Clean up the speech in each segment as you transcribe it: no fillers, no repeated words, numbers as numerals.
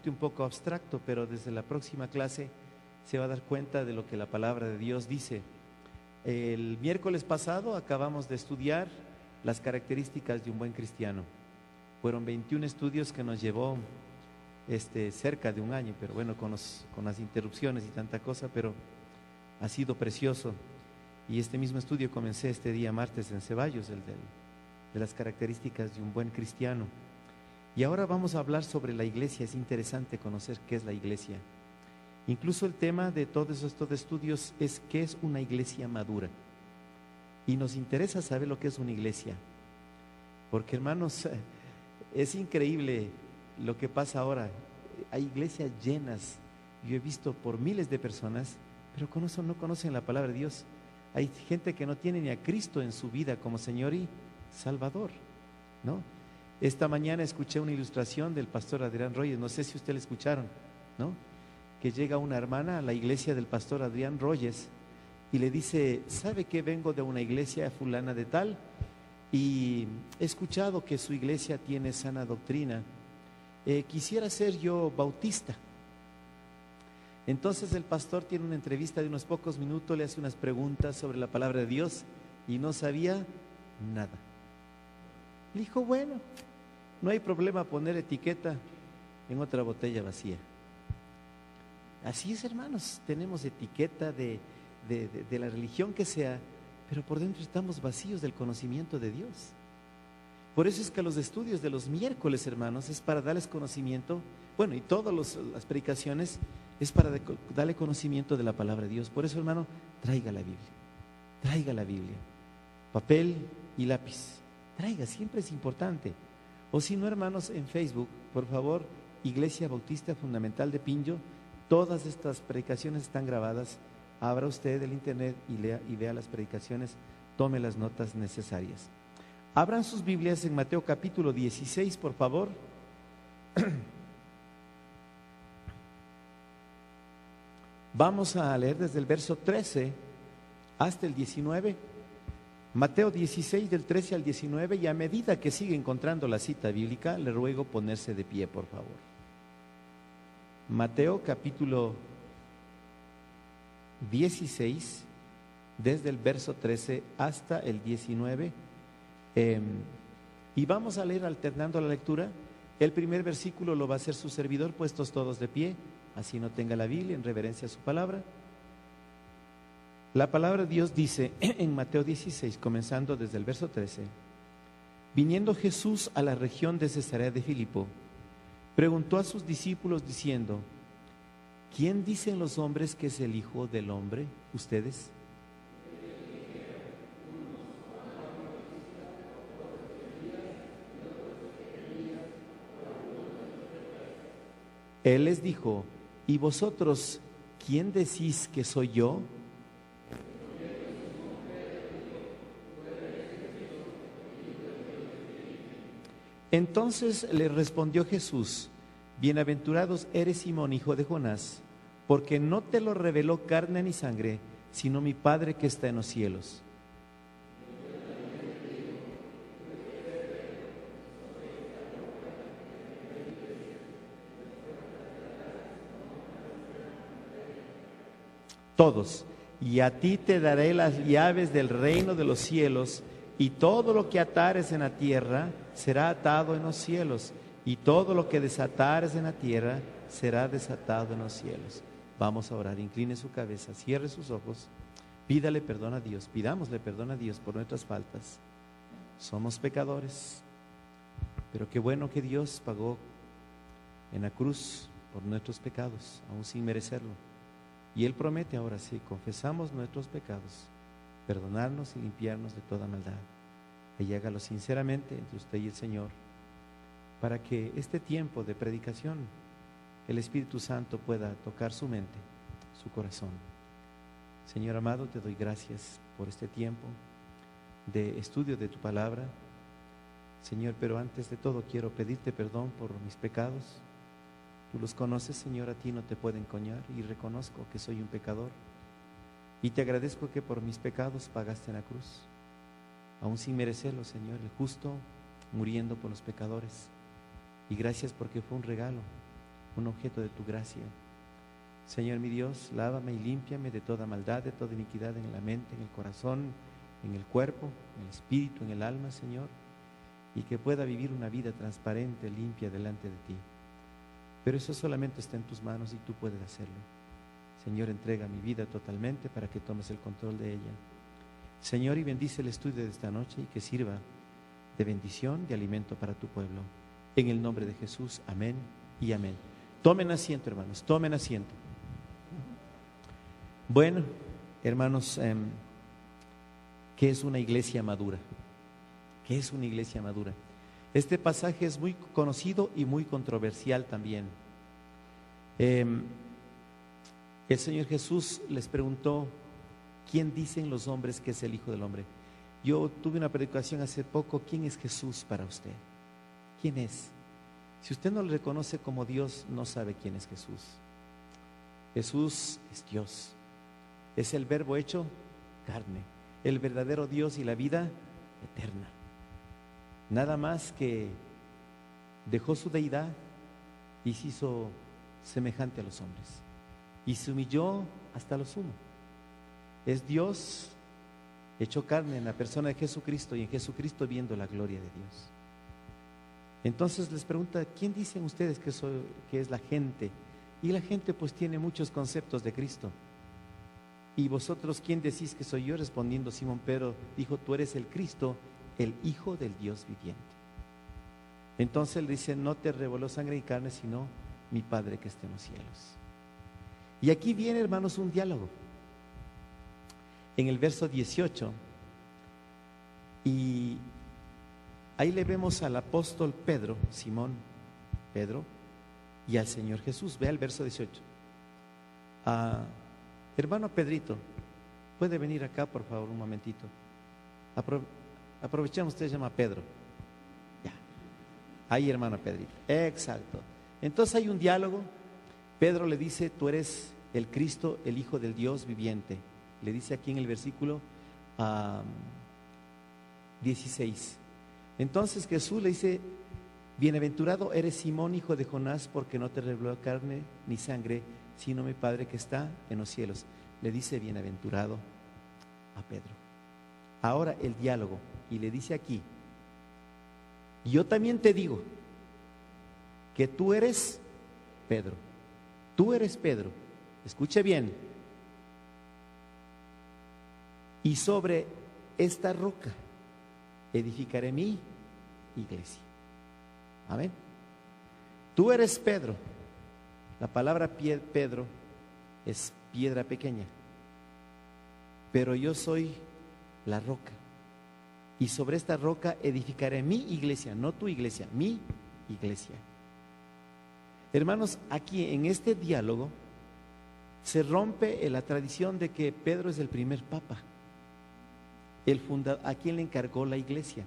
un poco abstracto, pero desde la próxima clase se va a dar cuenta de lo que la palabra de Dios dice. El miércoles pasado acabamos de estudiar las características de un buen cristiano. Fueron 21 estudios que nos llevó cerca de un año, pero bueno, con las interrupciones y tanta cosa, pero ha sido precioso. Y este mismo estudio comencé este día martes en Ceballos, de las características de un buen cristiano. Y ahora vamos a hablar sobre la iglesia. Es interesante conocer qué es la iglesia. Incluso el tema de todos estos estudios es qué es una iglesia madura. Y nos interesa saber lo que es una iglesia. Porque, hermanos, es increíble lo que pasa ahora. Hay iglesias llenas. Yo he visto por miles de personas, pero con eso no conocen la palabra de Dios. Hay gente que no tiene ni a Cristo en su vida como Señor y Salvador, ¿no? Esta mañana escuché una ilustración del pastor Adrián Royes, no sé si ustedes la escucharon, ¿no? Que llega una hermana a la iglesia del pastor Adrián Royes y le dice: ¿sabe que vengo de una iglesia fulana de tal? Y he escuchado que su iglesia tiene sana doctrina. Quisiera ser yo bautista. Entonces el pastor tiene una entrevista de unos pocos minutos, le hace unas preguntas sobre la palabra de Dios y no sabía nada. Le dijo: bueno, no hay problema poner etiqueta en otra botella vacía. Así es, hermanos, tenemos etiqueta de la religión que sea, pero por dentro estamos vacíos del conocimiento de Dios. Por eso es que los estudios de los miércoles, hermanos, es para darles conocimiento, bueno, y todas las predicaciones es para darle conocimiento de la palabra de Dios. Por eso, hermano, traiga la Biblia, papel y lápiz, traiga, siempre es importante. O si no, hermanos, en Facebook, por favor, Iglesia Bautista Fundamental de Pinjo, todas estas predicaciones están grabadas. Abra usted el internet y lea y vea las predicaciones, tome las notas necesarias. Abran sus Biblias en Mateo capítulo 16, por favor. Vamos a leer desde el verso 13 hasta el 19. Mateo 16 del 13 al 19, y a medida que sigue encontrando la cita bíblica, le ruego ponerse de pie, por favor. Mateo capítulo 16, desde el verso 13 hasta el 19, y vamos a leer alternando la lectura. El primer versículo lo va a hacer su servidor, puestos todos de pie, así no tenga la Biblia, en reverencia a su palabra. La palabra de Dios dice en Mateo 16, comenzando desde el verso 13: viniendo Jesús a la región de Cesarea de Filipo, preguntó a sus discípulos diciendo: ¿quién dicen los hombres que es el Hijo del Hombre? ¿Ustedes? Él les dijo: ¿y vosotros quién decís que soy yo? Entonces le respondió Jesús: bienaventurados eres, Simón, hijo de Jonás, porque no te lo reveló carne ni sangre, sino mi Padre que está en los cielos. Todos: y a ti te daré las llaves del reino de los cielos, y todo lo que atares en la tierra será atado en los cielos, y todo lo que desatares en la tierra será desatado en los cielos. Vamos a orar. Incline su cabeza, cierre sus ojos, pídale perdón a Dios, pidámosle perdón a Dios por nuestras faltas. Somos pecadores, pero qué bueno que Dios pagó en la cruz por nuestros pecados, aún sin merecerlo. Y Él promete ahora, sí, confesamos nuestros pecados, perdonarnos y limpiarnos de toda maldad. Y hágalo sinceramente entre usted y el Señor, para que este tiempo de predicación, el Espíritu Santo pueda tocar su mente, su corazón. Señor amado, te doy gracias por este tiempo de estudio de tu palabra, Señor, pero antes de todo quiero pedirte perdón por mis pecados. Tú los conoces, Señor, a ti no te pueden engañar, y reconozco que soy un pecador. Y te agradezco que por mis pecados pagaste en la cruz, aún sin merecerlo, Señor, el justo muriendo por los pecadores. Y gracias porque fue un un objeto de tu gracia. Señor mi Dios, lávame y límpiame de toda maldad, de toda iniquidad en la mente, en el corazón, en el cuerpo, en el espíritu, en el alma, Señor, y que pueda vivir una vida transparente, limpia delante de ti. Pero eso solamente está en tus manos y tú puedes hacerlo. Señor, entrega mi vida totalmente para que tomes el control de ella. Señor, y bendice el estudio de esta noche y que sirva de bendición, de alimento para tu pueblo. En el nombre de Jesús, amén y amén. Tomen asiento, hermanos, tomen asiento. Bueno, hermanos, ¿qué es una iglesia madura? ¿Qué es una iglesia madura? Este pasaje es muy conocido y muy controversial también. El Señor Jesús les preguntó, ¿quién dicen los hombres que es el Hijo del Hombre? Yo tuve una predicación hace poco, ¿quién es Jesús para usted? ¿Quién es? Si usted no le reconoce como Dios, no sabe quién es Jesús. Jesús es Dios, es el Verbo hecho carne, el verdadero Dios y la vida eterna. Nada más que dejó su deidad y se hizo semejante a los hombres y se humilló hasta lo sumo. Es Dios hecho carne en la persona de Jesucristo y en Jesucristo viendo la gloria de Dios. Entonces les pregunta, ¿quién dicen ustedes que es la gente? Y la gente pues tiene muchos conceptos de Cristo. ¿Y vosotros quién decís que soy yo? Respondiendo Simón Pedro dijo, tú eres el Cristo, el Hijo del Dios viviente. Entonces él dice, no te reveló sangre y carne, sino mi Padre que está en los cielos. Y aquí viene, hermanos, un diálogo. En el verso 18, y ahí le vemos al apóstol Pedro, Simón Pedro, y al Señor Jesús. Vea el verso 18. Hermano Pedrito, ¿puede venir acá por favor un momentito? Aprovechemos, usted se llama Pedro. Ya. Ahí, hermano Pedrito. Exacto. Entonces hay un diálogo. Pedro le dice, tú eres el Cristo, el Hijo del Dios viviente. Le dice aquí en el versículo 16. Entonces Jesús le dice, bienaventurado eres Simón, hijo de Jonás, porque no te reveló carne ni sangre, sino mi Padre que está en los cielos. Le dice bienaventurado a Pedro. Ahora el diálogo, y le dice aquí, yo también te digo que tú eres Pedro. Tú eres Pedro. Escuche bien. Y sobre esta roca edificaré mi iglesia. Amén. Tú eres Pedro. La palabra Pedro es piedra pequeña. Pero yo soy la roca. Y sobre esta roca edificaré mi iglesia, no tu iglesia, mi iglesia. Hermanos, aquí en este diálogo se rompe la tradición de que Pedro es el primer papa. A quien le encargó la iglesia.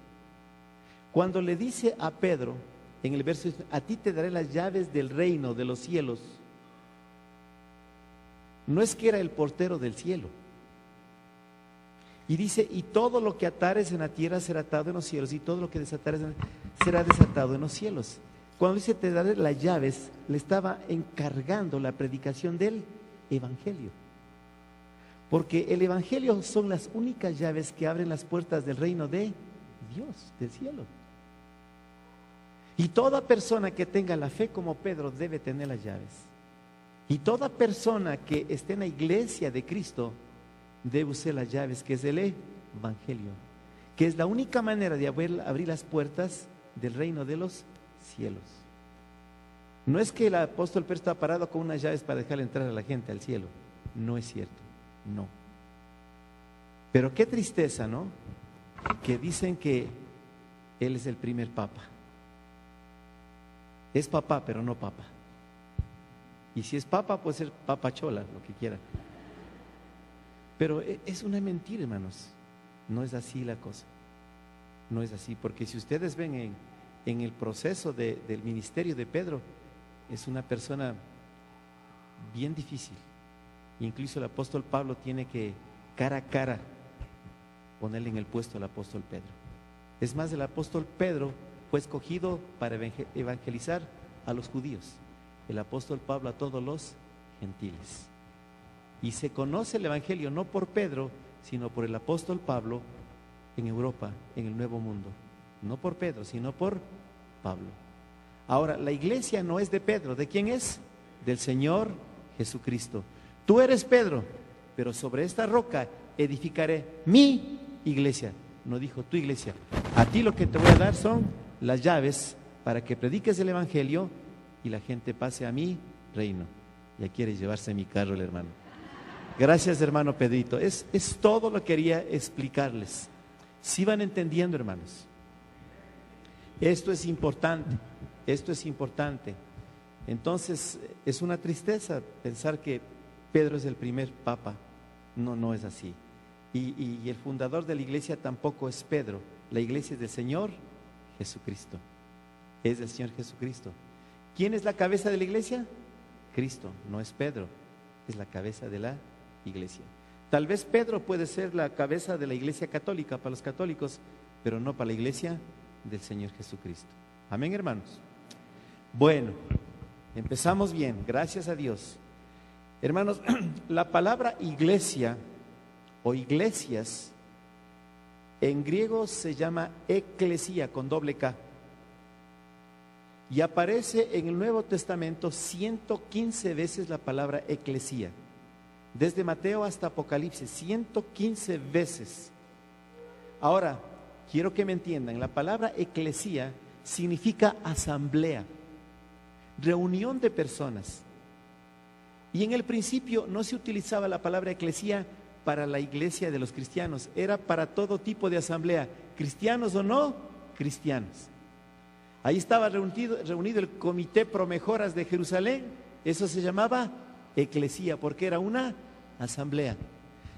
Cuando le dice a Pedro, en el verso, a ti te daré las llaves del reino de los cielos, no es que era el portero del cielo. Y dice, y todo lo que atares en la tierra será atado en los cielos, y todo lo que desatares será desatado en los cielos. Cuando dice te daré las llaves, le estaba encargando la predicación del evangelio. Porque el evangelio son las únicas llaves que abren las puertas del reino de Dios, del cielo. Y toda persona que tenga la fe como Pedro debe tener las llaves. Y toda persona que esté en la iglesia de Cristo debe usar las llaves, que es el evangelio, que es la única manera de abrir las puertas del reino de los cielos. No es que el apóstol Pedro está parado con unas llaves para dejarle entrar a la gente al cielo. No es cierto. No. Pero qué tristeza, ¿no? Que dicen que él es el primer papa. Es papá, pero no papa. Y si es papa, puede ser papachola, lo que quiera. Pero es una mentira, hermanos. No es así la cosa. No es así, porque si ustedes ven en el proceso del ministerio de Pedro, es una persona bien difícil. Incluso el apóstol Pablo tiene que cara a cara ponerle en el puesto al apóstol Pedro. Es más, el apóstol Pedro fue escogido para evangelizar a los judíos. el apóstol Pablo a todos los gentiles. Y se conoce el Evangelio no por Pedro, sino por el apóstol Pablo en Europa, en el Nuevo Mundo. No por Pedro, sino por Pablo. Ahora, la iglesia no es de Pedro. ¿De quién es? Del Señor Jesucristo. Tú eres Pedro, pero sobre esta roca edificaré mi iglesia. No dijo tu iglesia. A ti lo que te voy a dar son las llaves para que prediques el Evangelio y la gente pase a mi reino. Ya quiere llevarse mi carro el hermano. Gracias, hermano Pedrito. Es todo lo que quería explicarles. ¿Sí van entendiendo, hermanos? Esto es importante. Esto es importante. Entonces, es una tristeza pensar que Pedro es el primer papa. No, no es así. Y el fundador de la iglesia tampoco es Pedro. La iglesia es del Señor Jesucristo. Es del Señor Jesucristo. ¿Quién es la cabeza de la iglesia? Cristo, no es Pedro. Es la cabeza de la iglesia. Tal vez Pedro puede ser la cabeza de la iglesia católica para los católicos, pero no para la iglesia del Señor Jesucristo. Amén, hermanos. Bueno, empezamos bien, gracias a Dios. Hermanos, la palabra iglesia o iglesias en griego se llama eclesia con doble K. Y aparece en el Nuevo Testamento 115 veces la palabra eclesia. Desde Mateo hasta Apocalipsis, 115 veces. Ahora, quiero que me entiendan, la palabra eclesia significa asamblea, reunión de personas. Y en el principio no se utilizaba la palabra eclesia para la iglesia de los cristianos, era para todo tipo de asamblea, cristianos o no cristianos. Ahí estaba reunido el Comité Pro Mejoras de Jerusalén, eso se llamaba eclesia porque era una asamblea.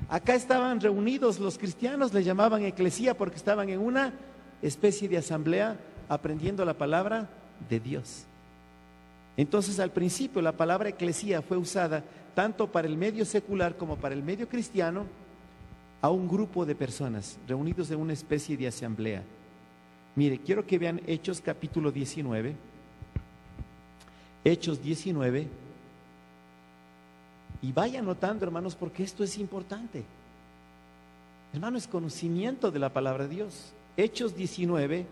Acá estaban reunidos los cristianos, le llamaban eclesia porque estaban en una especie de asamblea aprendiendo la palabra de Dios. Entonces al principio la palabra eclesia fue usada tanto para el medio secular como para el medio cristiano a un grupo de personas reunidos en una especie de asamblea. Mire, quiero que vean Hechos capítulo 19. Hechos 19. Y vayan notando, hermanos, porque esto es importante. Hermano, es conocimiento de la palabra de Dios. Hechos 19,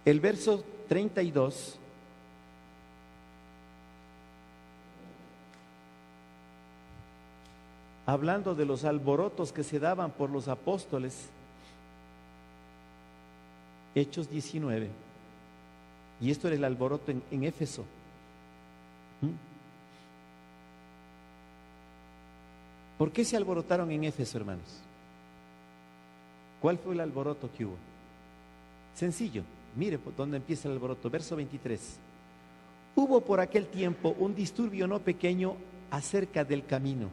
el verso 32. Hablando de los alborotos que se daban por los apóstoles. Hechos 19. Y esto era el alboroto en Éfeso. ¿Por qué se alborotaron en Éfeso, hermanos? ¿Cuál fue el alboroto que hubo? Sencillo, mire dónde empieza el alboroto, verso 23. Hubo por aquel tiempo un disturbio no pequeño acerca del camino.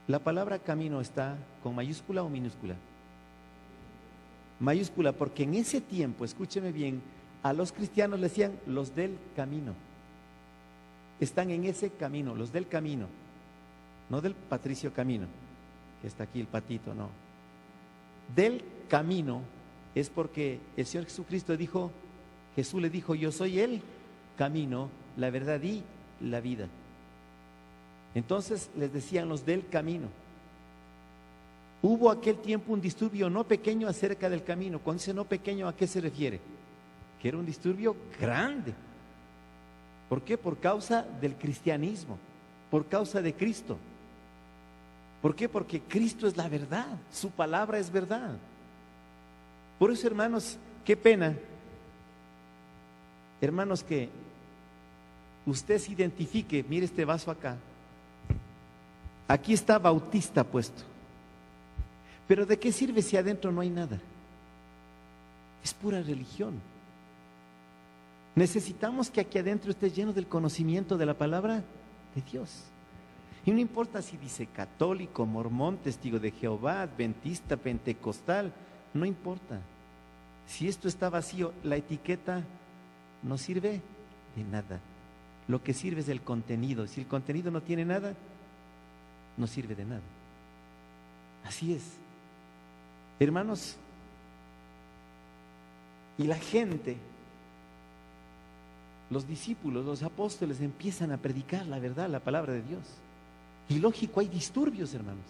La palabra camino está con mayúscula o minúscula. Mayúscula, porque en ese tiempo, escúcheme bien, a los cristianos le decían los del camino. Están en ese camino, los del camino. No del Patricio Camino, que está aquí el patito, no. Del camino es porque el Señor Jesucristo dijo, Jesús le dijo, yo soy el camino, la verdad y la vida. Entonces les decían los del camino. Hubo aquel tiempo un disturbio no pequeño acerca del camino. Cuando dice no pequeño, ¿a qué se refiere? Que era un disturbio grande. ¿Por qué? Por causa del cristianismo, por causa de Cristo. ¿Por qué? Porque Cristo es la verdad, su palabra es verdad. Por eso, hermanos, qué pena, hermanos, que usted se identifique. Mire este vaso acá. Aquí está Bautista puesto. Pero ¿de qué sirve si adentro no hay nada? Es pura religión. Necesitamos que aquí adentro esté lleno del conocimiento de la palabra de Dios. Y no importa si dice católico, mormón, testigo de Jehová, adventista, pentecostal, no importa. Si esto está vacío, la etiqueta no sirve de nada. Lo que sirve es el contenido. Si el contenido no tiene nada, no sirve de nada. Así es. Hermanos, y la gente, los discípulos, los apóstoles empiezan a predicar la verdad, la palabra de Dios. Y lógico, hay disturbios, hermanos,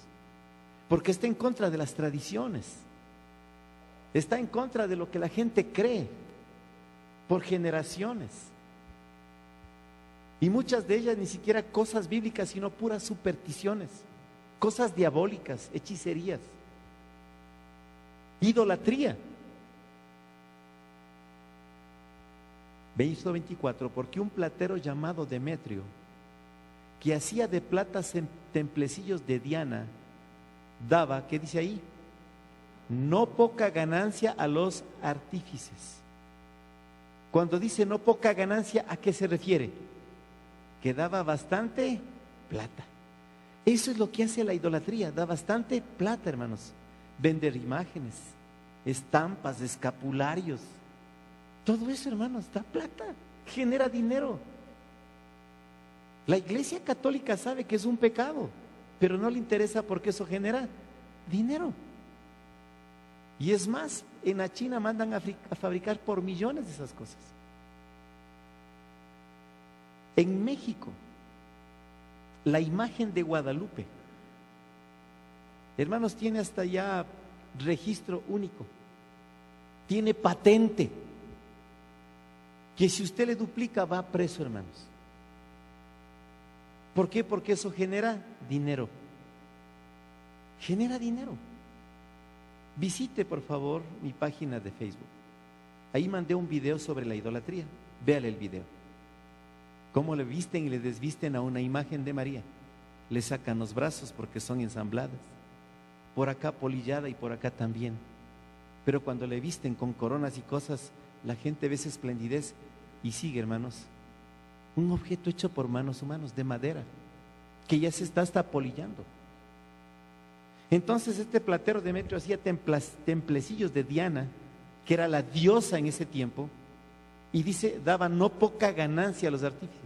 porque está en contra de las tradiciones, está en contra de lo que la gente cree por generaciones. Y muchas de ellas ni siquiera cosas bíblicas, sino puras supersticiones, cosas diabólicas, hechicerías, idolatría. Verso 24, porque un platero llamado Demetrio, que hacía de plata templecillos de Diana, daba, ¿qué dice ahí? No poca ganancia a los artífices. Cuando dice no poca ganancia, ¿a qué se refiere? Que daba bastante plata. Eso es lo que hace la idolatría, da bastante plata, hermanos. Vender imágenes, estampas, escapularios, todo eso, hermanos, da plata, genera dinero. La Iglesia Católica sabe que es un pecado, pero no le interesa porque eso genera dinero. Y es más, en la China mandan a fabricar por millones de esas cosas. En México, la imagen de Guadalupe, hermanos, tiene hasta ya registro único, tiene patente, que si usted le duplica va preso, hermanos. ¿Por qué? Porque eso genera dinero. Genera dinero. Visite, por favor, mi página de Facebook. Ahí mandé un video sobre la idolatría. Véale el video. Cómo le visten y le desvisten a una imagen de María. Le sacan los brazos porque son ensambladas. Por acá polillada y por acá también. Pero cuando le visten con coronas y cosas, la gente ve esa esplendidez y sigue, hermanos. Un objeto hecho por manos humanas, de madera, que ya se está hasta apolillando. Entonces este platero Demetrio hacía templecillos de Diana, que era la diosa en ese tiempo, y dice, daba no poca ganancia a los artífices,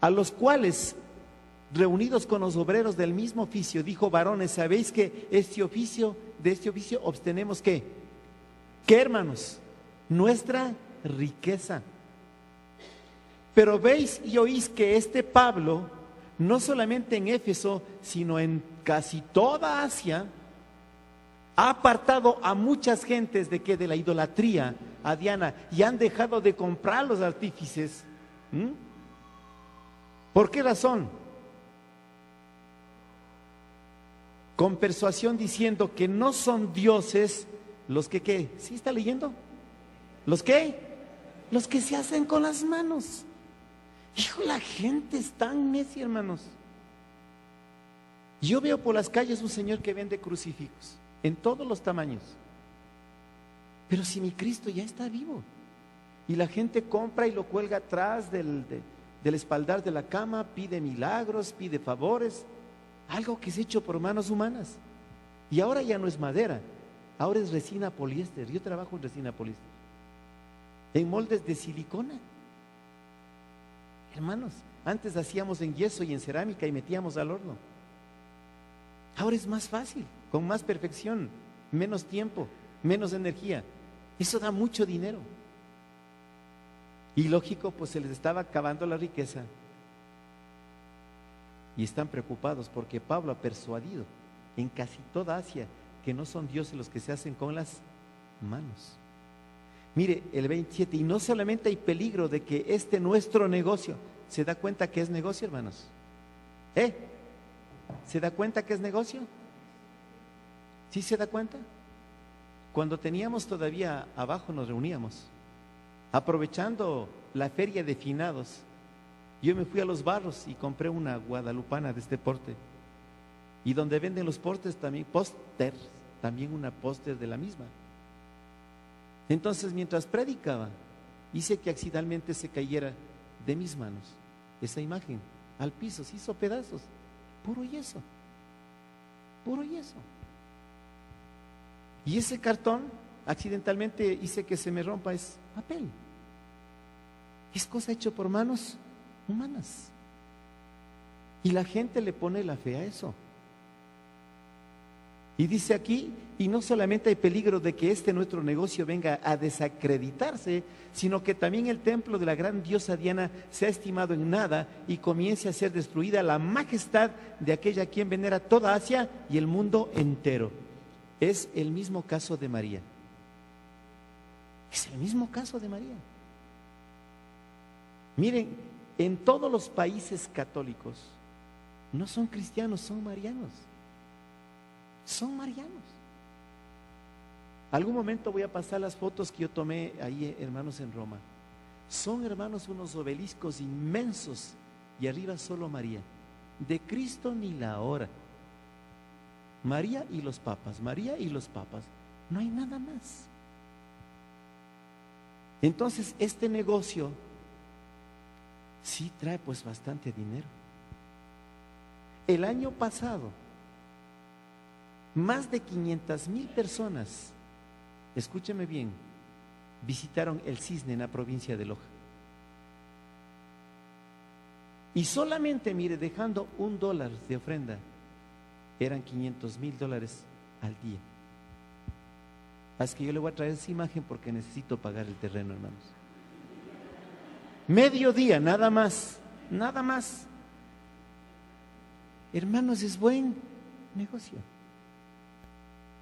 a los cuales, reunidos con los obreros del mismo oficio, dijo: varones, ¿sabéis que de este oficio obtenemos qué? ¿Qué, hermanos? Nuestra riqueza. Pero veis y oís que este Pablo, no solamente en Éfeso, sino en casi toda Asia, ha apartado a muchas gentes de que de la idolatría a Diana, y han dejado de comprar los artífices. ¿Por qué razón? Con persuasión, diciendo que no son dioses los que, ¿qué? ¿Sí está leyendo? ¿Los qué? Los que se hacen con las manos. Hijo, la gente es tan necia, hermanos. Yo veo por las calles un señor que vende crucifijos en todos los tamaños. Pero si mi Cristo ya está vivo, y la gente compra y lo cuelga atrás del espaldar de la cama, pide milagros, pide favores, algo que es hecho por manos humanas. Y ahora ya no es madera, ahora es resina poliéster. Yo trabajo en resina poliéster, en moldes de silicona. Hermanos, antes hacíamos en yeso y en cerámica y metíamos al horno. Ahora es más fácil, con más perfección, menos tiempo, menos energía. Eso da mucho dinero. Y lógico, pues se les estaba acabando la riqueza. Y están preocupados porque Pablo ha persuadido en casi toda Asia que no son dioses los que se hacen con las manos. Mire, el 27, y no solamente hay peligro de que este nuestro negocio, ¿se da cuenta que es negocio, hermanos? ¿Se da cuenta que es negocio? ¿Sí se da cuenta? Cuando teníamos todavía abajo nos reuníamos, aprovechando la feria de finados. Yo me fui a Los Barros y compré una guadalupana de este porte. Y donde venden los portes también, póster, también una póster de la misma. Entonces, mientras predicaba, hice que accidentalmente se cayera de mis manos esa imagen al piso, se hizo pedazos, puro yeso, puro yeso. Y ese cartón, accidentalmente hice que se me rompa, es papel. Es cosa hecha por manos humanas. Y la gente le pone la fe a eso. Y dice aquí, y no solamente hay peligro de que nuestro negocio venga a desacreditarse, sino que también el templo de la gran diosa Diana se ha estimado en nada y comience a ser destruida la majestad de aquella a quien venera toda Asia y el mundo entero. Es el mismo caso de María. Es el mismo caso de María. Miren, en todos los países católicos no son cristianos, son marianos. Son marianos. Algún momento voy a pasar las fotos que yo tomé ahí, hermanos, en Roma. Son, hermanos, unos obeliscos inmensos y arriba solo María. De Cristo ni la hora. María y los papas, María y los papas. No hay nada más. Entonces, este negocio sí trae pues bastante dinero. El año pasado, más de 500,000 personas, escúcheme bien, visitaron el Cisne en la provincia de Loja. Y solamente, mire, dejando $1 de ofrenda, eran $500,000 al día. Así que yo le voy a traer esa imagen porque necesito pagar el terreno, hermanos. Mediodía, nada más, nada más. Hermanos, es buen negocio.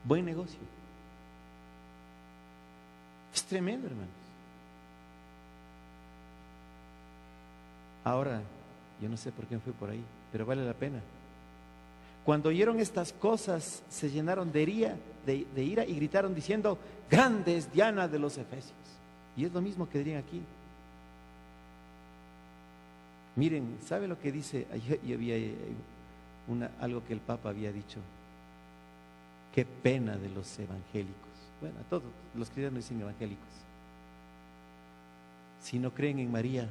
Buen negocio. Es tremendo, hermanos. Ahora, yo no sé por qué me fui por ahí, pero vale la pena. Cuando oyeron estas cosas, se llenaron de ira y gritaron diciendo: grande es Diana de los Efesios. Y es lo mismo que dirían aquí. Miren, ¿sabe lo que dice? Yo había algo que el Papa había dicho. Qué pena de los evangélicos. Bueno, a todos los cristianos dicen evangélicos. Si no creen en María,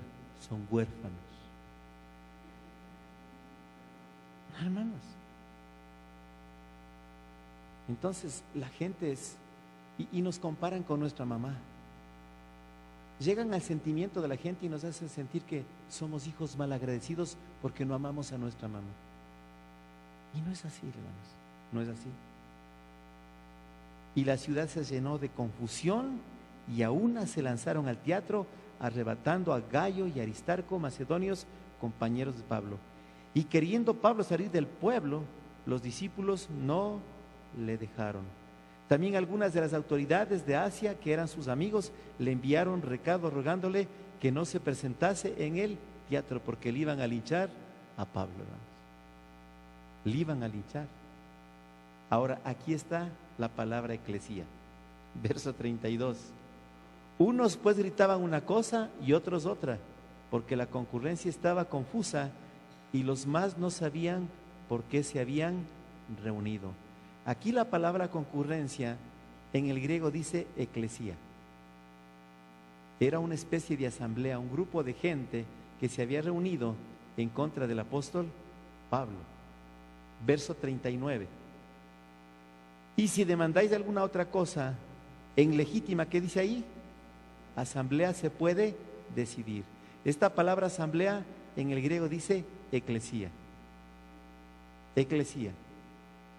son huérfanos. No, hermanos. Entonces la gente es, y nos comparan con nuestra mamá. Llegan al sentimiento de la gente y nos hacen sentir que somos hijos malagradecidos porque no amamos a nuestra mamá. Y no es así, hermanos, no es así. Y la ciudad se llenó de confusión y a una se lanzaron al teatro arrebatando a Gayo y Aristarco, macedonios, compañeros de Pablo. Y queriendo Pablo salir del pueblo, los discípulos no le dejaron. También algunas de las autoridades de Asia, que eran sus amigos, le enviaron recado rogándole que no se presentase en el teatro porque le iban a linchar a Pablo, hermanos. Le iban a linchar. Ahora, aquí está la palabra eclesía, verso 32. Unos pues gritaban una cosa y otros otra, porque la concurrencia estaba confusa y los más no sabían por qué se habían reunido. Aquí la palabra concurrencia en el griego dice eclesía. Era una especie de asamblea, un grupo de gente que se había reunido en contra del apóstol Pablo. Verso 39. Y si demandáis alguna otra cosa en legítima, ¿qué dice ahí? Asamblea se puede decidir. Esta palabra asamblea en el griego dice eclesía. Eclesía.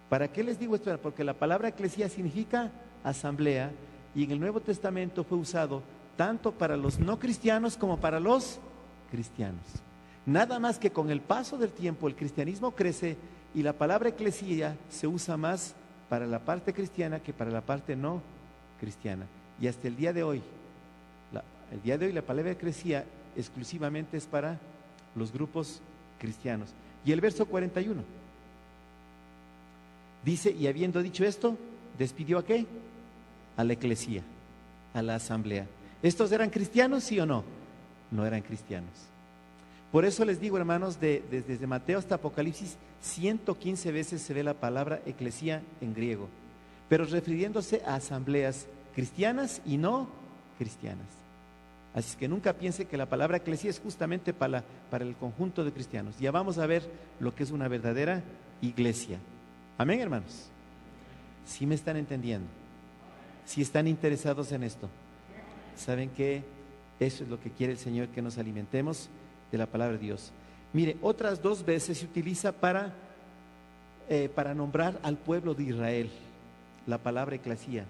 ¿Para qué les digo esto? Porque la palabra eclesía significa asamblea y en el Nuevo Testamento fue usado tanto para los no cristianos como para los cristianos. Nada más que con el paso del tiempo el cristianismo crece y la palabra eclesía se usa más para la parte cristiana que para la parte no cristiana. Y hasta el día de hoy, la palabra eclesía exclusivamente es para los grupos cristianos. Y el verso 41 dice: y habiendo dicho esto, despidió ¿a qué? A la eclesía, a la asamblea. ¿Estos eran cristianos, sí o no? No eran cristianos. Por eso les digo, hermanos, desde Mateo hasta Apocalipsis, 115 veces se ve la palabra eclesía en griego, pero refiriéndose a asambleas cristianas y no cristianas. Así es que nunca piense que la palabra eclesía es justamente para el conjunto de cristianos. Ya vamos a ver lo que es una verdadera iglesia. Amén, hermanos. ¿Sí me están entendiendo? ¿Sí están interesados en esto? ¿Saben que eso es lo que quiere el Señor, que nos alimentemos de la palabra de Dios? Mire, otras 2 veces se utiliza para para nombrar al pueblo de Israel, la palabra eclesía,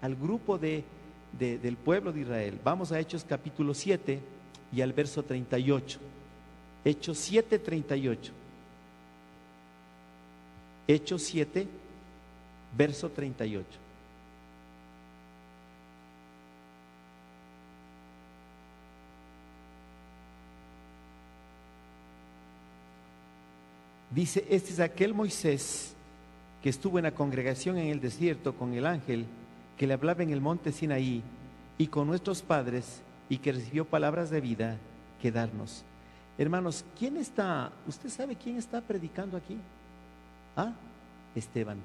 al grupo del pueblo de Israel. Vamos a Hechos capítulo 7 y al verso 38. Hechos 7, 38. Hechos 7, verso 38. Dice, este es aquel Moisés que estuvo en la congregación en el desierto con el ángel que le hablaba en el monte Sinaí y con nuestros padres y que recibió palabras de vida que darnos. Hermanos, ¿quién está? ¿Usted sabe quién está predicando aquí? ¿Ah? Esteban.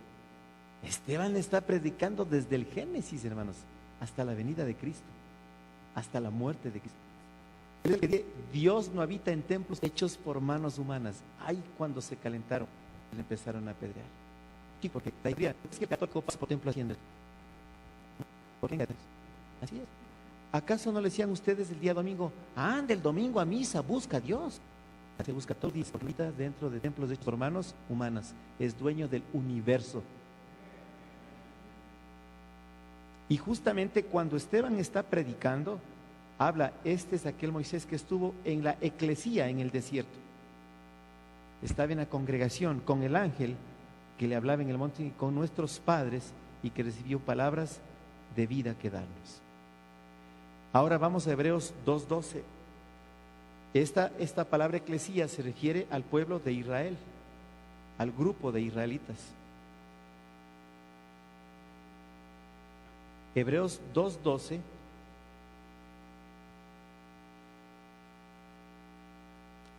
Esteban está predicando desde el Génesis, hermanos, hasta la venida de Cristo, hasta la muerte de Cristo. Dios no habita en templos hechos por manos humanas. Ay, cuando se calentaron, le empezaron a apedrear. Sí, porque la idea es que el católico pasa por templos haciendo. ¿Por qué? Así es. ¿Acaso no le decían ustedes el día domingo, anda el domingo a misa, busca a Dios? Se busca todo el día dentro de templos hechos por manos humanas. Es dueño del universo. Y justamente cuando Esteban está predicando, habla, este es aquel Moisés que estuvo en la eclesía en el desierto. Estaba en la congregación con el ángel que le hablaba en el monte con nuestros padres y que recibió palabras de vida que darnos. Ahora vamos a Hebreos 2:12. Esta palabra eclesía se refiere al pueblo de Israel, al grupo de israelitas. Hebreos 2:12.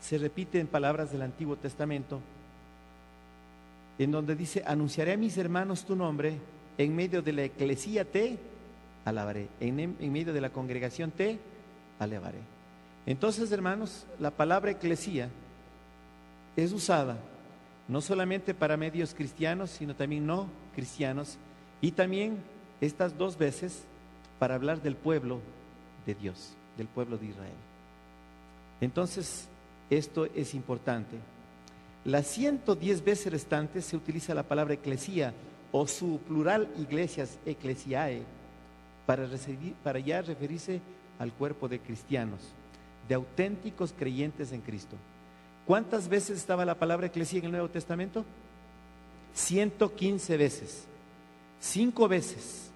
Se repite en palabras del Antiguo Testamento, en donde dice, anunciaré a mis hermanos tu nombre, en medio de la eclesía te alabaré, en medio de la congregación te alabaré. Entonces, hermanos, la palabra eclesía es usada no solamente para medios cristianos, sino también no cristianos, y también estas dos veces para hablar del pueblo de Dios, del pueblo de Israel. Entonces, esto es importante. Las 110 veces restantes se utiliza la palabra eclesía o su plural iglesias, eclesiae, para ya referirse al cuerpo de cristianos, de auténticos creyentes en Cristo. ¿Cuántas veces estaba la palabra eclesía en el Nuevo Testamento? 115 veces. 5 veces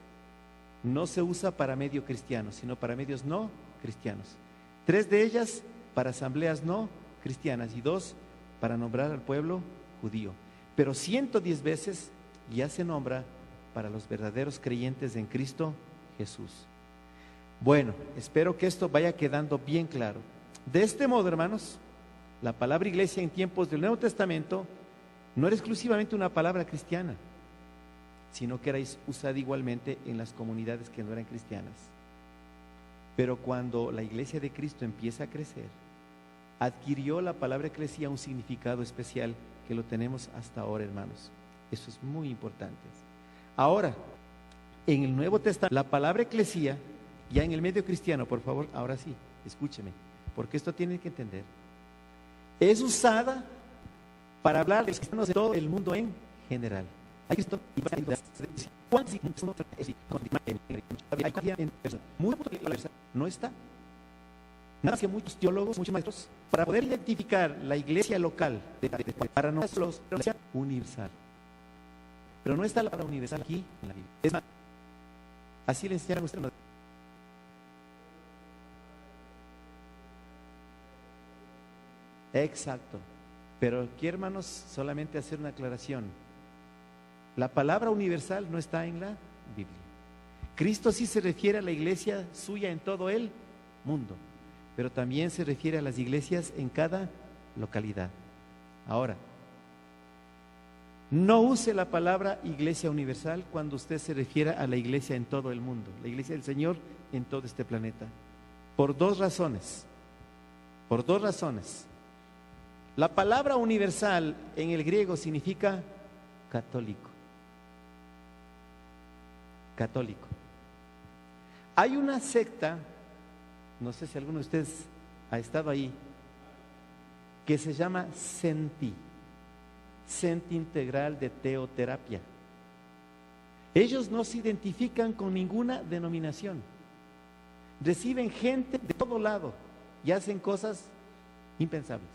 no se usa para medio cristianos, sino para medios no cristianos. 3 de ellas para asambleas no cristianas y 2 para nombrar al pueblo judío. Pero 110 veces ya se nombra para los verdaderos creyentes en Cristo Jesús. Bueno, espero que esto vaya quedando bien claro. De este modo, hermanos, la palabra iglesia en tiempos del Nuevo Testamento no era exclusivamente una palabra cristiana, sino que era usada igualmente en las comunidades que no eran cristianas. Pero cuando la iglesia de Cristo empieza a crecer, adquirió la palabra eclesía un significado especial que lo tenemos hasta ahora, hermanos. Eso es muy importante. Ahora, en el Nuevo Testamento, la palabra eclesía, ya en el medio cristiano, por favor, ahora sí, escúcheme, porque esto tienen que entender, es usada para hablar de los cristianos de todo el mundo en general. No está. Nada más que muchos teólogos, muchos maestros, para poder identificar la iglesia local, para nosotros, la iglesia universal. Pero no está la palabra universal aquí en la Biblia. Es más, así le enseñaron a ustedes. Exacto. Pero aquí, hermanos, solamente hacer una aclaración. La palabra universal no está en la Biblia. Cristo sí se refiere a la iglesia suya en todo el mundo, pero también se refiere a las iglesias en cada localidad. Ahora, no use la palabra iglesia universal cuando usted se refiere a la iglesia en todo el mundo, la iglesia del Señor en todo este planeta, por 2 razones. Por 2 razones. La palabra universal en el griego significa católico. Católico. Hay una secta, no sé si alguno de ustedes ha estado ahí, que se llama Senti. Centro Integral de Teoterapia. Ellos no se identifican con ninguna denominación. Reciben gente de todo lado y hacen cosas impensables.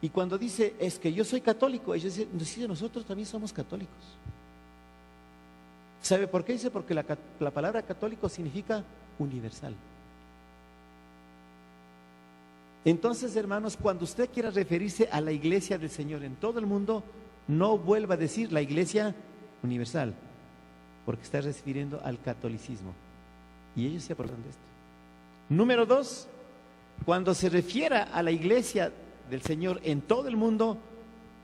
Y cuando dice, es que yo soy católico, ellos dicen, nosotros también somos católicos. ¿Sabe por qué? Dice, porque la palabra católico significa universal. Entonces, hermanos, cuando usted quiera referirse a la iglesia del Señor en todo el mundo, no vuelva a decir la iglesia universal, porque está refiriendo al catolicismo. Y ellos se aprovechan de esto. Número 2, cuando se refiera a la iglesia del Señor en todo el mundo,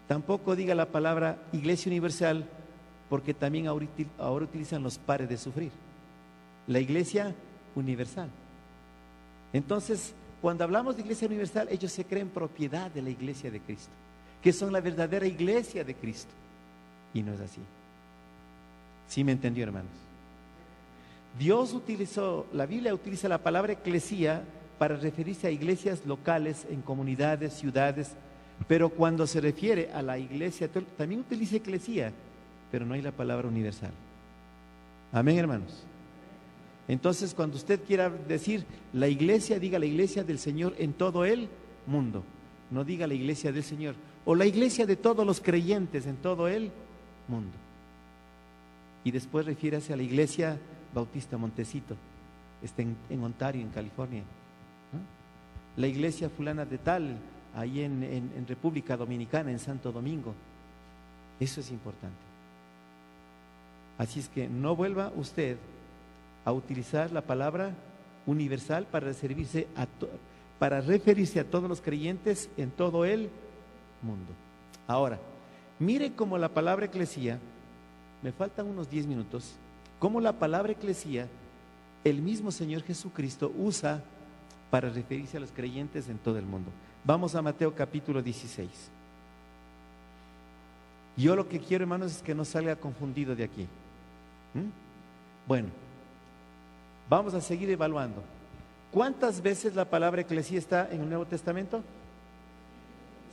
tampoco diga la palabra iglesia universal, porque también ahora utilizan los pares de sufrir. La iglesia universal. Entonces, cuando hablamos de iglesia universal, ellos se creen propiedad de la iglesia de Cristo, que son la verdadera iglesia de Cristo. Y no es así. ¿Sí me entendió, hermanos? La Biblia utiliza la palabra eclesía para referirse a iglesias locales, en comunidades, ciudades, pero cuando se refiere a la iglesia, también utiliza eclesía, pero no hay la palabra universal. Amén, hermanos. Entonces, cuando usted quiera decir la iglesia, diga la iglesia del Señor en todo el mundo. No diga la iglesia del Señor, o la iglesia de todos los creyentes en todo el mundo. Y después refiérase a la iglesia Bautista Montecito, está en Ontario, en California, ¿no? La iglesia fulana de tal, ahí en República Dominicana, en Santo Domingo. Eso es importante. Así es que no vuelva usted a utilizar la palabra universal para referirse a todos los creyentes en todo el mundo. Ahora, mire cómo la palabra eclesía, me faltan unos 10 minutos, cómo la palabra eclesía, el mismo Señor Jesucristo usa para referirse a los creyentes en todo el mundo. Vamos a Mateo capítulo 16. Yo lo que quiero, hermanos, es que no salga confundido de aquí. Bueno, vamos a seguir evaluando. ¿Cuántas veces la palabra eclesía está en el Nuevo Testamento?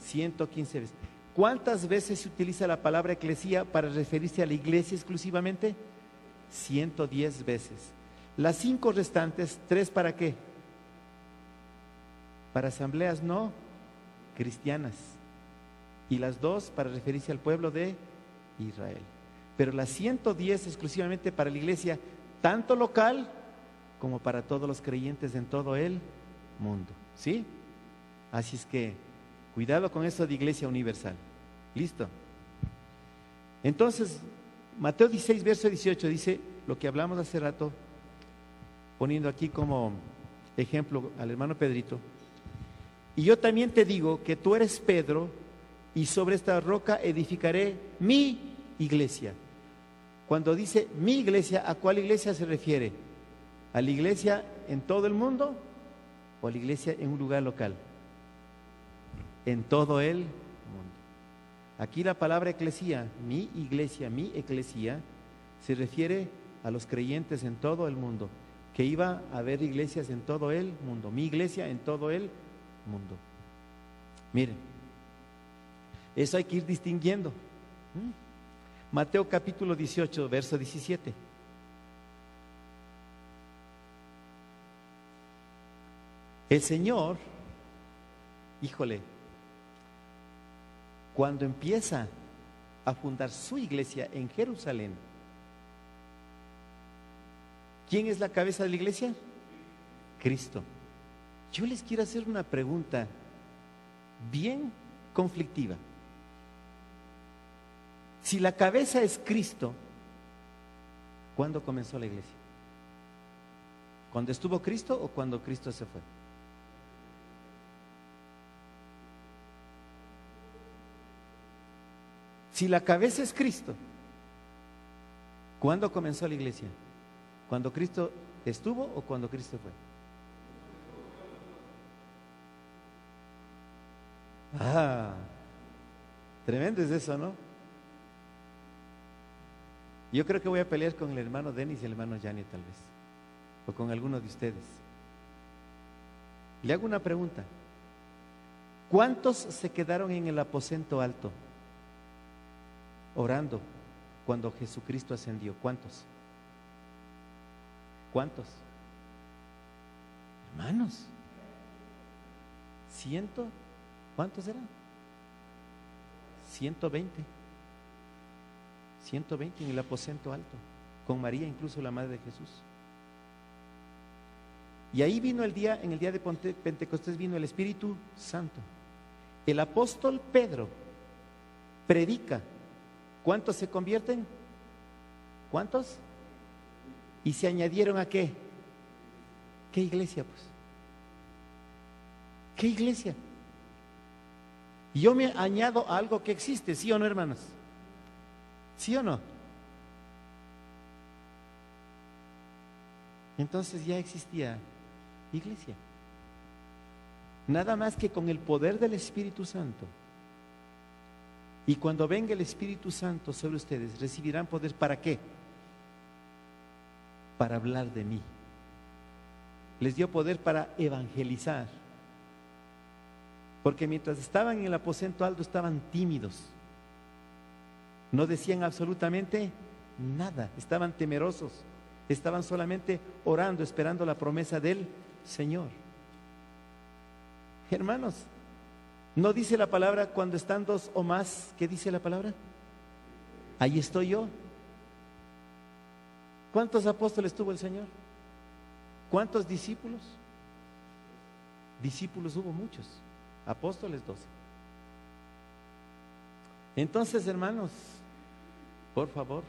115 veces. ¿Cuántas veces se utiliza la palabra eclesía para referirse a la iglesia exclusivamente? 110 veces. Las 5 restantes, 3 ¿para qué? Para asambleas no cristianas. Y las 2 para referirse al pueblo de Israel. Pero las 110 exclusivamente para la iglesia, tanto local como para todos los creyentes en todo el mundo. ¿Sí? Así es que, cuidado con eso de iglesia universal. ¿Listo? Entonces, Mateo 16, verso 18 dice lo que hablamos hace rato, poniendo aquí como ejemplo al hermano Pedrito. Y yo también te digo que tú eres Pedro, y sobre esta roca edificaré mi iglesia. Cuando dice mi iglesia, ¿a cuál iglesia se refiere? ¿A la iglesia en todo el mundo o a la iglesia en un lugar local? En todo el mundo. Aquí la palabra eclesía, mi iglesia, mi eclesía, se refiere a los creyentes en todo el mundo, que iba a haber iglesias en todo el mundo, mi iglesia en todo el mundo. Miren, eso hay que ir distinguiendo. Mateo capítulo 18, verso 17. El Señor, híjole, cuando empieza a fundar su iglesia en Jerusalén, ¿quién es la cabeza de la iglesia? Cristo. Yo les quiero hacer una pregunta bien conflictiva. Si la cabeza es Cristo, ¿cuándo comenzó la iglesia? ¿Cuando estuvo Cristo o cuando Cristo se fue? Si la cabeza es Cristo, ¿cuándo comenzó la iglesia? ¿Cuando Cristo estuvo o cuando Cristo fue? Tremendo es eso, ¿no? Yo creo que voy a pelear con el hermano Denis y el hermano Yanni tal vez, o con alguno de ustedes. Le hago una pregunta. ¿Cuántos se quedaron en el aposento alto orando cuando Jesucristo ascendió? ¿Cuántos? ¿Cuántos? Hermanos, ¿cuántos eran? 120. 120 en el aposento alto, con María, incluso la madre de Jesús. Y ahí vino en el día de Pentecostés vino el Espíritu Santo. El apóstol Pedro predica. ¿Cuántos se convierten? ¿Cuántos? ¿Y se añadieron a qué? ¿Qué iglesia, pues? ¿Qué iglesia? Y yo me añado a algo que existe, ¿sí o no, hermanos? ¿Sí o no? Entonces ya existía iglesia. Nada más que con el poder del Espíritu Santo. Y cuando venga el Espíritu Santo sobre ustedes, recibirán poder. ¿Para qué? Para hablar de mí. Les dio poder para evangelizar. Porque mientras estaban en el aposento alto estaban tímidos. No decían absolutamente nada. Estaban temerosos. Estaban solamente orando, esperando la promesa del Señor. Hermanos, ¿no dice la palabra cuando están dos o más? ¿Qué dice la palabra? Ahí estoy yo. ¿Cuántos apóstoles tuvo el Señor? ¿Cuántos discípulos? Discípulos hubo muchos, apóstoles 12. Entonces, hermanos, por favor,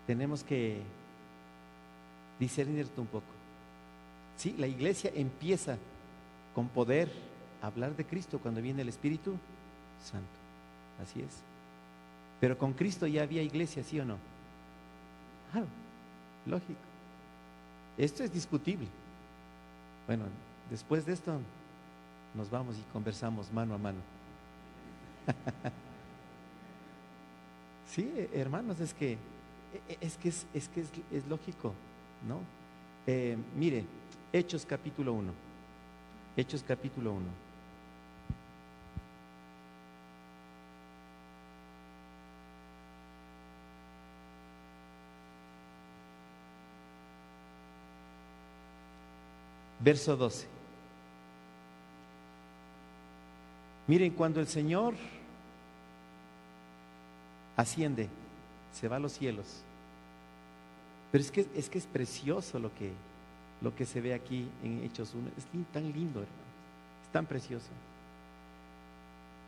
tenemos que discernir un poco. Sí, la iglesia empieza con poder a hablar de Cristo cuando viene el Espíritu Santo. Así es. Pero con Cristo ya había iglesia, ¿sí o no? Claro, lógico. Esto es discutible. Bueno, después de esto nos vamos y conversamos mano a mano. Sí, hermanos, es que es lógico, ¿no? Mire, Hechos capítulo 1. Hechos capítulo 1. Verso 12. Miren, cuando el Señor asciende, se va a los cielos. Pero es que es precioso lo que se ve aquí en Hechos 1. Es tan lindo, hermano. Es tan precioso.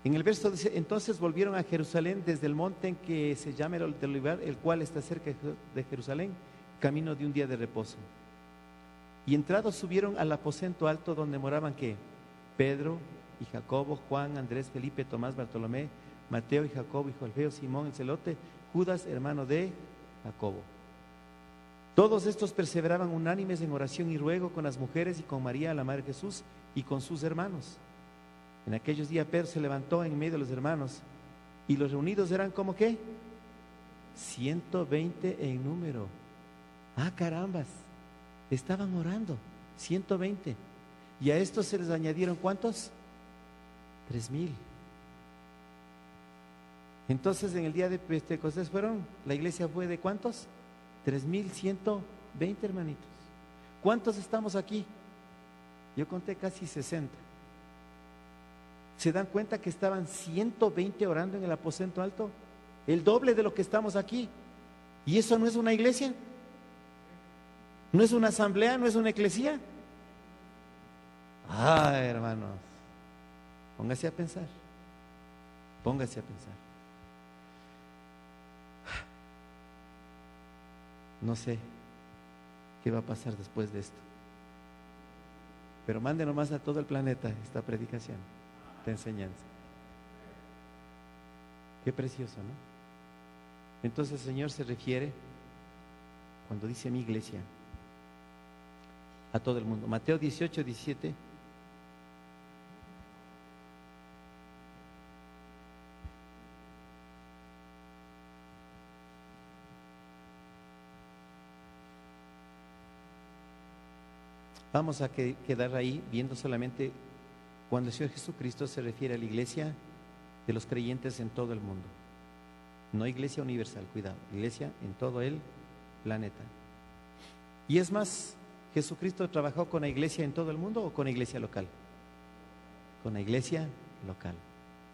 En el verso dice: entonces volvieron a Jerusalén desde el monte en que se llama el del Olivar, el cual está cerca de Jerusalén, camino de un día de reposo. Y entrados subieron al aposento alto donde moraban ¿qué? Pedro y Jacobo, Juan, Andrés, Felipe, Tomás, Bartolomé, Mateo y Jacobo, hijo de Alfeo, Simón el celote, Judas, hermano de Jacobo. Todos estos perseveraban unánimes en oración y ruego con las mujeres y con María, la madre de Jesús, y con sus hermanos. En aquellos días Pedro se levantó en medio de los hermanos, y los reunidos eran como ¿qué? 120 en número. Ah, carambas, estaban orando, 120. Y a estos se les añadieron ¿cuántos? 3,000. Entonces en el día de Pentecostés la iglesia fue de ¿cuántos? 3,120, hermanitos. ¿Cuántos estamos aquí? Yo conté casi 60. ¿Se dan cuenta que estaban 120 orando en el aposento alto? El doble de lo que estamos aquí. ¿Y eso no es una iglesia? ¿No es una asamblea? ¿No es una eclesía? Ah, hermanos, póngase a pensar. Póngase a pensar. No sé qué va a pasar después de esto, pero mande nomás a todo el planeta esta predicación, esta enseñanza. Qué precioso, ¿no? Entonces el Señor se refiere, cuando dice mi iglesia, a todo el mundo. Mateo 18, 17. Vamos a quedar ahí viendo solamente cuando el Señor Jesucristo se refiere a la iglesia de los creyentes en todo el mundo. No iglesia universal, cuidado, iglesia en todo el planeta. Y es más, ¿Jesucristo trabajó con la iglesia en todo el mundo o con la iglesia local? Con la iglesia local,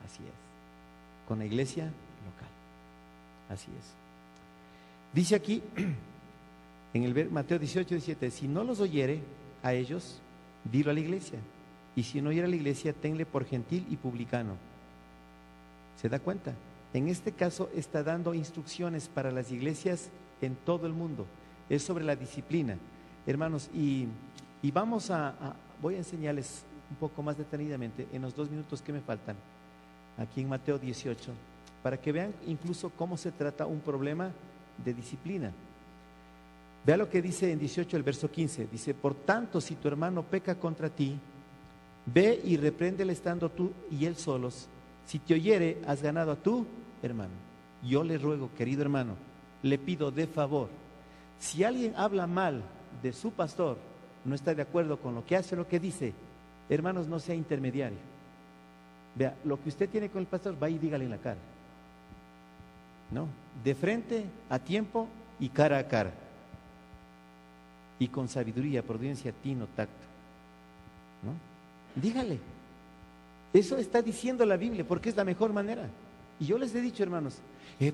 así es. Con la iglesia local, así es. Dice aquí, en el Mateo 18:17, si no los oyere a ellos, dilo a la iglesia. Y si no oyere a la iglesia, tenle por gentil y publicano. ¿Se da cuenta? En este caso está dando instrucciones para las iglesias en todo el mundo. Es sobre la disciplina, hermanos. Y vamos voy a enseñarles un poco más detenidamente en los 2 minutos que me faltan, aquí en Mateo 18, para que vean incluso cómo se trata un problema de disciplina. Vea lo que dice en 18, el verso 15. Dice, por tanto, si tu hermano peca contra ti, ve y repréndele estando tú y él solos. Si te oyere, has ganado a tu hermano. Yo le ruego, querido hermano, le pido de favor, si alguien habla mal de su pastor, no está de acuerdo con lo que hace o lo que dice, hermanos, no sea intermediario. Vea, lo que usted tiene con el pastor, va y dígale en la cara. No, de frente, a tiempo y cara a cara. Y con sabiduría, prudencia, tino, tacto. ¿No? Dígale. Eso está diciendo la Biblia, porque es la mejor manera. Y yo les he dicho, hermanos,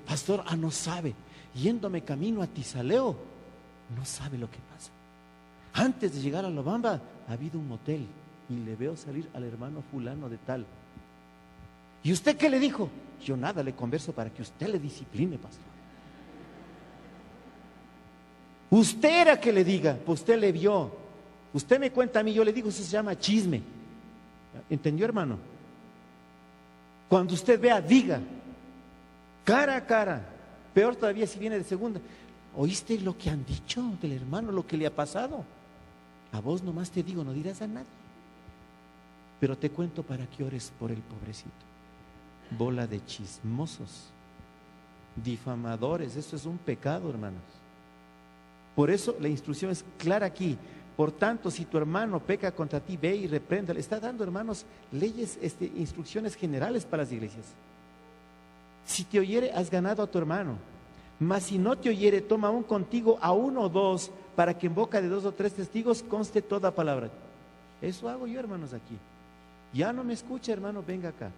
pastor, no sabe, yéndome camino a Tizaleo, no sabe lo que pasa. Antes de llegar a Lobamba, ha habido un motel y le veo salir al hermano fulano de tal. ¿Y usted qué le dijo? Yo nada, le converso para que usted le discipline, pastor. Usted era que le diga, pues usted le vio. Usted me cuenta a mí, yo le digo, eso se llama chisme. ¿Entendió, hermano? Cuando usted vea, diga, cara a cara. Peor todavía si viene de segunda. ¿Oíste lo que han dicho del hermano, lo que le ha pasado? A vos nomás te digo, no dirás a nadie. Pero te cuento para que ores por el pobrecito. Bola de chismosos, difamadores, eso es un pecado, hermanos. Por eso la instrucción es clara aquí. Por tanto, si tu hermano peca contra ti, ve y repréndale. Está dando, hermanos, leyes, instrucciones generales para las iglesias. Si te oyere, has ganado a tu hermano. Mas si no te oyere, toma aún contigo a 1 o 2, para que en boca de 2 o 3 testigos conste toda palabra. Eso hago yo, hermanos, aquí. Ya no me escucha, hermano, venga acá.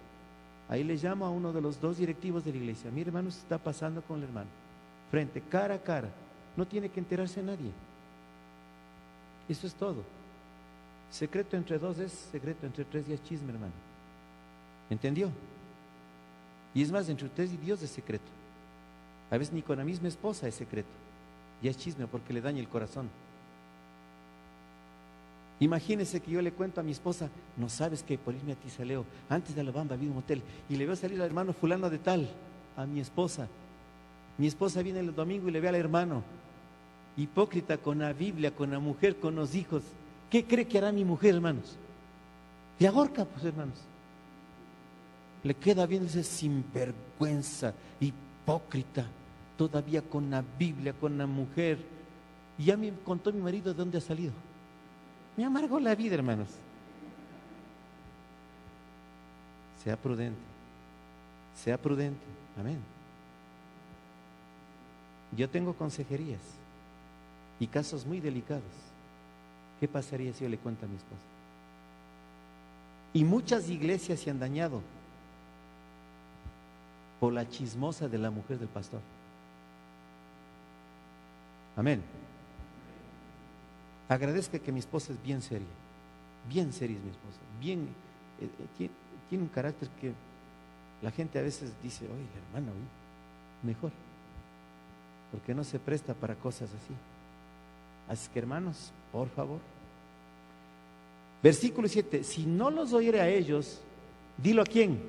Ahí le llamo a uno de los 2 directivos de la iglesia. Mi hermano, se está pasando con el hermano. Frente, cara a cara. No tiene que enterarse nadie. Eso es todo. Secreto entre 2 es secreto, entre 3 ya es chisme, hermano. ¿Entendió? Y es más, entre ustedes y Dios es secreto. A veces ni con la misma esposa es secreto. Ya es chisme porque le daña el corazón. Imagínese que yo le cuento a mi esposa, no sabes que por irme a Tizaleo, antes de Alabamba había un hotel, y le veo salir al hermano fulano de tal, a mi esposa. Mi esposa viene el domingo y le ve al hermano, hipócrita, con la Biblia, con la mujer, con los hijos. ¿Qué cree que hará mi mujer, hermanos? Le ahorca, pues, hermanos. Le queda bien ese sinvergüenza, hipócrita, todavía con la Biblia, con la mujer. Y ya me contó mi marido de dónde ha salido. Me amargó la vida, hermanos. Sea prudente. Sea prudente. Amén. Yo tengo consejerías y casos muy delicados. ¿Qué pasaría si yo le cuento a mi esposa? Y muchas iglesias se han dañado por la chismosa de la mujer del pastor. Amén. Agradezca que mi esposa es bien seria es mi esposa, bien, tiene un carácter que la gente a veces dice, oye, hermano, mejor, porque no se presta para cosas así. Así que, hermanos, por favor. Versículo 7, si no los oyere a ellos, dilo a quién,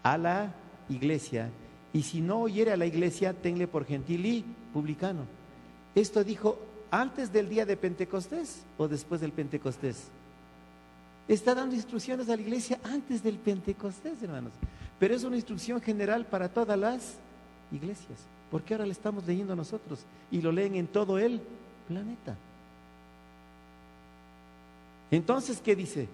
a la iglesia, y si no oyere a la iglesia, tenle por gentil y publicano. Esto dijo antes del día de Pentecostés o después del Pentecostés. Está dando instrucciones a la iglesia antes del Pentecostés, hermanos. Pero es una instrucción general para todas las iglesias, porque ahora la estamos leyendo nosotros y lo leen en todo el planeta. Entonces, ¿qué dice?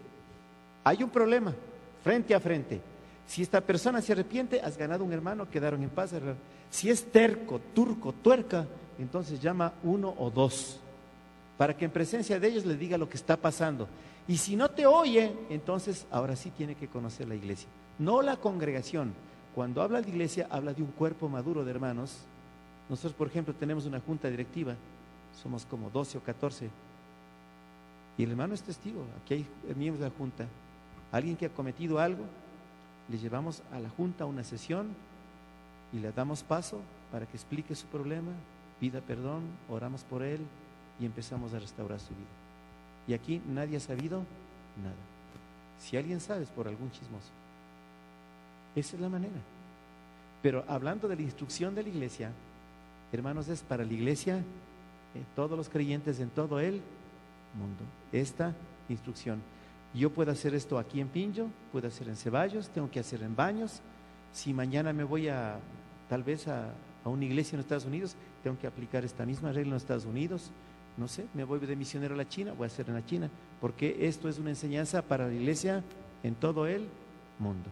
Hay un problema, frente a frente. Si esta persona se arrepiente, has ganado un hermano, quedaron en paz. Si es terco, turco, tuerca, entonces llama uno o dos, para que en presencia de ellos le diga lo que está pasando. Y si no te oye, entonces ahora sí tiene que conocer la iglesia, no la congregación. Cuando habla de iglesia, habla de un cuerpo maduro de hermanos. Nosotros, por ejemplo, tenemos una junta directiva, somos como 12 o 14, y el hermano es testigo. Aquí hay miembros de la junta. Alguien que ha cometido algo, le llevamos a la junta a una sesión y le damos paso para que explique su problema, pida perdón, oramos por él y empezamos a restaurar su vida. Y aquí nadie ha sabido nada. Si alguien sabe, es por algún chismoso. Esa es la manera. Pero hablando de la instrucción de la iglesia, hermanos, es para la iglesia, todos los creyentes en todo el mundo, esta instrucción. Yo puedo hacer esto aquí en Pinjo, puedo hacer en Ceballos, tengo que hacer en Baños. Si mañana me voy tal vez a una iglesia en los Estados Unidos, tengo que aplicar esta misma regla en los Estados Unidos. No sé, me voy de misionero a la China, voy a hacer en la China, porque esto es una enseñanza para la iglesia en todo el mundo.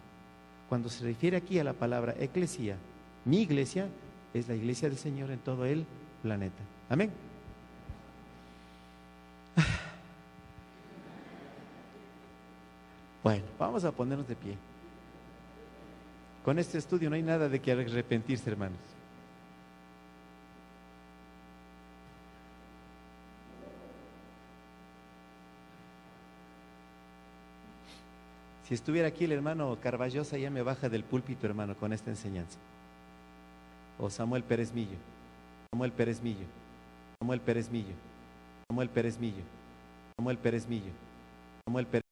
Cuando se refiere aquí a la palabra eclesia, mi iglesia es la iglesia del Señor en todo el planeta. Amén. Bueno, vamos a ponernos de pie. Con este estudio no hay nada de que arrepentirse, hermanos. Si estuviera aquí el hermano Carballosa, ya me baja del púlpito, hermano, con esta enseñanza. O Samuel Pérez Millo, Samuel Pérez Millo, Samuel Pérez Millo, Samuel Pérez Millo, Samuel Pérez Millo, Samuel Pérez